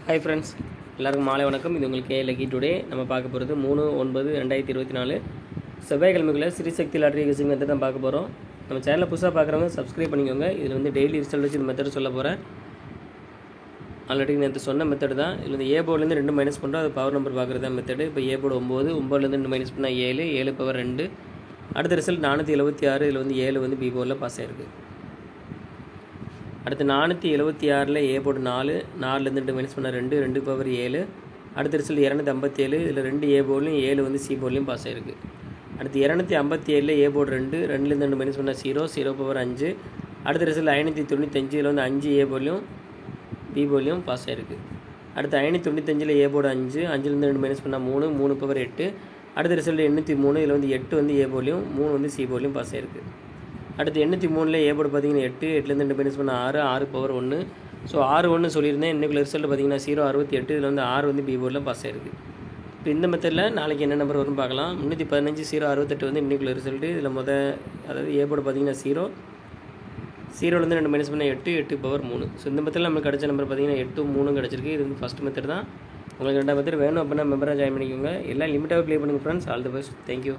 Hi friends, எல்லாருக்கும் மாலை வணக்கம். இது உங்களுக்கு லக்கி டுடே. நம்ம பார்க்க போகிறது 3/9/2024 செவ்வாய்க்கிழமைக்குள்ள ஸ்ரீசக்தி லாட்ரி கெஸிங் மெத்தட் தான் பார்க்க போகிறோம். நம்ம சேனலை புதுசாக பார்க்குறவங்க சப்ஸ்கிரைப் பண்ணிக்கோங்க. இதில் டெய்லி ரிசல்ட் வச்சு இந்த மெத்தட் சொல்ல போகிறேன். ஆல்ரெடி நேற்று சொன்ன மெத்தட் தான். இதில் ஏ போர்ட்லேருந்து 2 மைனஸ் பண்ணுறோம். அது பவர் நம்பர் பார்க்குறது தான் மெத்தடு. இப்போ ஏ போர்டு 9, 9லேருந்து 2 மைனஸ் பண்ணால் 7, 7 பவர் 2. அடுத்த ரிசல்ட் 476. இதில் 7 பி போர்டில் பாஸ் ஆகிருக்கு. அடுத்து 476 ஏ போர்டு 4, 4லேருந்து 2 மைனஸ் பண்ணால் 2, 2 பவர் 7. அடுத்த ரிசல்ட் 257. இதில் 2 ஏ போர்ட்லையும் 7 சி போர்ட்லையும் பாஸ் ஆகிருக்கு. அடுத்து 257 ஏ போர்டு 2, 2லேருந்து 2 மைனஸ் பண்ணால் 0, 0 பவர் 5. அடுத்த ரிசல்ட் 595. இதில் 5 ஏ போர்ட்லையும் பி போர்ட்லையும் பாஸ் ஆகிருக்கு. அடுத்து 595 ஏ போர்டு 5, 5லேருந்து 2 மைனஸ் பண்ணால் 3, 3 பவர் 8. அடுத்த ரிசல்ட் 803. இதில் 8 ஏ போர்ட்லையும் 3 சி போர்ட்லையும் பாஸ் ஆகிருக்கு. அடுத்து 803 ஏ போர்டு பார்த்தீங்கன்னா 8, 8லேருந்து 2 மைனஸ் பண்ணால் 6, 6 பவர் 1. ஸோ 6 சொல்லியிருந்தேன். இன்றைக்குள்ள ரிசல்ட் பார்த்தீங்கன்னா 068. இதில் 6 பி போர்டில் பாஸ் ஆகிருக்கு. இப்போ இந்த மெத்தடில் நாளைக்கு என்ன நம்பர் வரும்னு பார்க்கலாம். 315 068 இன்றைக்குள்ள ரிசல்ட்டு. இதில் அதாவது ஏ போர்டு பார்த்தீங்கன்னா 0, 0லேருந்து 2 மைனஸ் பண்ணால் 8, 8 பவர் 3. ஸோ இந்த மெத்தடில் நம்மளுக்கு கிடச்ச நம்பர் பார்த்தீங்கன்னா 8, 3 கிடச்சிருக்கு. இது ஃபஸ்ட் மெத்தட் தான். உங்களுக்கு 2 மெத்தட் வேணும் அப்படின்னா மெம்பராக ஜாயின் பண்ணிக்கோங்க. எல்லாம் லிமிட்டாகவே ப்ளே பண்ணுங்கள் friends. All the best. Thank you.